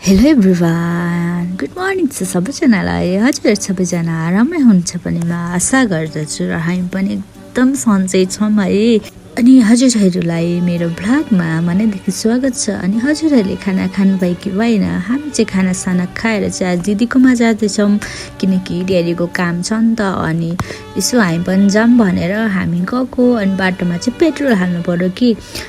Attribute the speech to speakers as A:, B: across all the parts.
A: Hello everyone, good morning छ सबैजनालाई। हजुर सबैजना राम्रै हुनुहुन्छ पनि म आशा गर्दछु र हामी पनि एकदम सन्चै छौँ है। अनि हजुरहरूलाई मेरो भ्लगमा मनैदेखि स्वागत छ। अनि हजुरहरूले खाना खानुभयो कि भएन? हामी चाहिँ खानासाना खाएर चाहिँ आज दिदीकोमा जाँदैछौँ किनकि ड्याडीको काम छ नि त। अनि यसो हामी पनि जाऊँ भनेर हामी गएको। अनि बाटोमा चाहिँ पेट्रोल हाल्नु पर्यो कि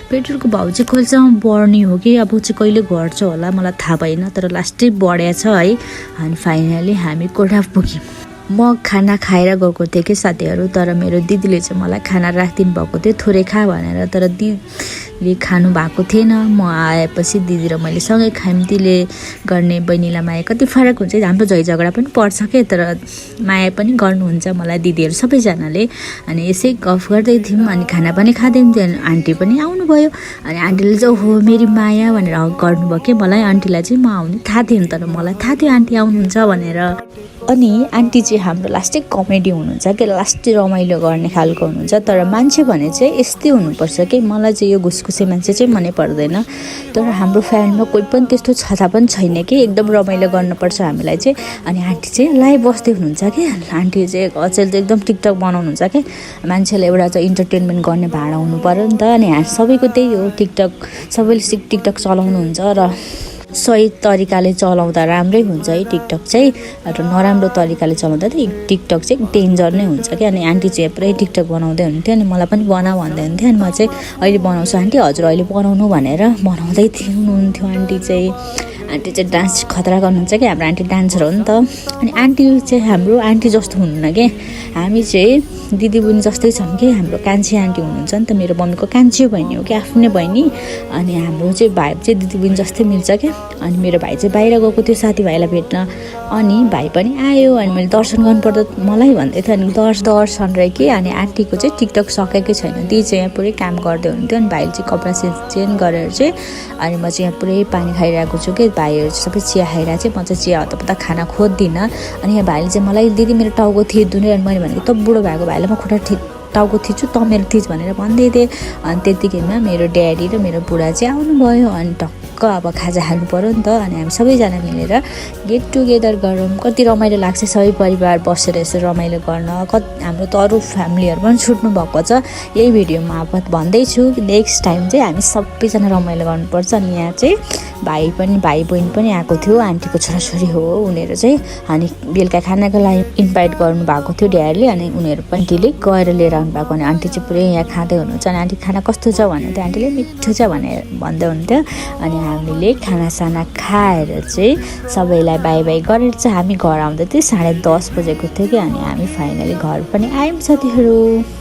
A: पेट्रोलको भाउ चाहिँ कहिलेसम्म बढ्ने हो कि अब चाहिँ कहिले घट्छ होला मलाई थाहा भएन, तर लास्टै बढेछ है। अनि फाइनली हामी कोठा पुग्यौँ। म खाना खाएर गएको थिएँ कि साथीहरू, तर मेरो दिदीले चाहिँ मलाई खाना राखिदिनु भएको थियो थोरै खा भनेर, तर दिदीले खानु भएको थिएन। म आएपछि दिदी र मैले सँगै खायौँ। दिदीले गर्ने बहिनीलाई माया कति फरक हुन्छ, हाम्रो झगडा पनि पर्छ के, तर माया पनि गर्नुहुन्छ मलाई दिदीहरू सबैजनाले। अनि यसै गफ गर्दै थियौँ अनि खाना पनि खाँदै थियो। अनि आन्टी पनि आउनुभयो। अनि आन्टीले चाहिँ हो मेरी माया भनेर हक गर्नुभयो कि मलाई। आन्टीलाई चाहिँ म आउने थाहा थिएन, तर मलाई थाहा थियो आन्टी आउनुहुन्छ भनेर। अनि आन्टी चाहिँ हाम्रो लास्टै कमेडी हुनुहुन्छ कि लास्टै रमाइलो गर्ने खालको हुनुहुन्छ। तर मान्छे भने चाहिँ यस्तै हुनुपर्छ कि मलाई चाहिँ यो घुसघुसे मान्छे चाहिँ मनै पर्दैन। तर हाम्रो फ्यामिलीमा कोही पनि त्यस्तो छँदा पनि छैन कि एकदम रमाइलो गर्नुपर्छ हामीलाई चाहिँ। अनि आन्टी चाहिँ लाइभ बस्दै हुनुहुन्छ कि आन्टी चाहिँ अचेल चाहिँ एकदम टिकटक बनाउनुहुन्छ कि मान्छेलाई एउटा चाहिँ इन्टरटेनमेन्ट गर्ने भाडा हुनु पऱ्यो नि त। अनि सबैको त्यही हो, टिकटक सबैले टिकटक चलाउनुहुन्छ र सही तरिकाले चलाउँदा राम्रै हुन्छ है टिकटक चाहिँ, र नराम्रो तरिकाले चलाउँदा त टिकटक चाहिँ डेन्जर नै हुन्छ क्या। अनि आन्टी चाहिँ पुरै टिकटक बनाउँदै हुन्थ्यो। अनि मलाई पनि बना भन्दै हुन्थ्यो। अनि म चाहिँ अहिले बनाउँछु आन्टी, हजुर अहिले बनाउनु भनेर बनाउँदै हुनुहुन्थ्यो। आन्टी चाहिँ डान्स खतरा गर्नुहुन्छ कि हाम्रो आन्टी डान्सर हो नि त। अनि आन्टी चाहिँ हाम्रो आन्टी जस्तो हुनुहुन्न कि, हामी चाहिँ दिदी बहिनी जस्तै छौँ कि। हाम्रो कान्छी आन्टी हुनुहुन्छ नि त, मेरो मम्मीको कान्छी बहिनी हो कि, आफ्नै बहिनी। अनि हाम्रो चाहिँ भाइ चाहिँ दिदी बहिनी जस्तै मिल्छ क्या। अनि मेरो भाइ चाहिँ बाहिर गएको थियो साथीभाइलाई भेट्न, अनि भाइ पनि आयो। अनि मैले दर्शन गर्नुपर्दा मलाई भन्दै थियो। अनि दर्शन रह्यो कि। अनि आन्टीको चाहिँ टिकटक सकेकै छैन, दिदी चाहिँ यहाँ पुरै काम गर्दै हुन्थ्यो। अनि भाइले चाहिँ कपडा चेन्ज गरेर चाहिँ, अनि म चाहिँ यहाँ पुरै पानी खाइरहेको छु कि भाइहरू चाहिँ सबै चिया खाइरहेको चाहिँ म चाहिँ चिया हतपत्ता खाना खोज्दिनँ। अनि यहाँ भाइले चाहिँ मलाई दिदी मेरो टाउको थिच्नु अनि मैले भनेको त बुढो भएको भाइलाई म खुट्टा टाउको थिच्छु त मेरो थिच भनेर भन्दै थिएँ। अनि त्यतिकैमा मेरो ड्याडी र मेरो बुढा चाहिँ आउनुभयो। अनि टक्क अब खाजा खानु पऱ्यो नि त। अनि हामी सबैजना मिलेर गेट टुगेदर गरौँ, कति रमाइलो लाग्छ सबै परिवार बसेर यसो रमाइलो गर्न। हाम्रो त अरू फ्यामिलीहरू पनि छुट्नु भएको छ, यही भिडियोमा भन्दैछु। नेक्स्ट टाइम चाहिँ हामी सबैजना रमाइलो गर्नुपर्छ। अनि यहाँ चाहिँ भाइ बहिनी पनि आएको थियो, आन्टीको छोराछोरी हो उनीहरू चाहिँ। अनि बेलुका खानाको लागि इन्भाइट गर्नु भएको थियो ड्याडीले। अनि उनीहरू पनि ढिलै गएर लिएर आउनु भएको। अनि आन्टी चाहिँ पुरै यहाँ खाँदै हुनुहुन्छ। अनि आन्टी खाना कस्तो छ भन्यो थियो, आन्टीले मिठो छ भनेर भन्दै हुन्थ्यो। अनि हामीले खानासाना खाएर चाहिँ सबैलाई बाई बाई गरेर चाहिँ हामी घर आउँदै थियो 10:30 बजेको थियो कि। अनि हामी फाइनली घर पनि आयौँ साथीहरू।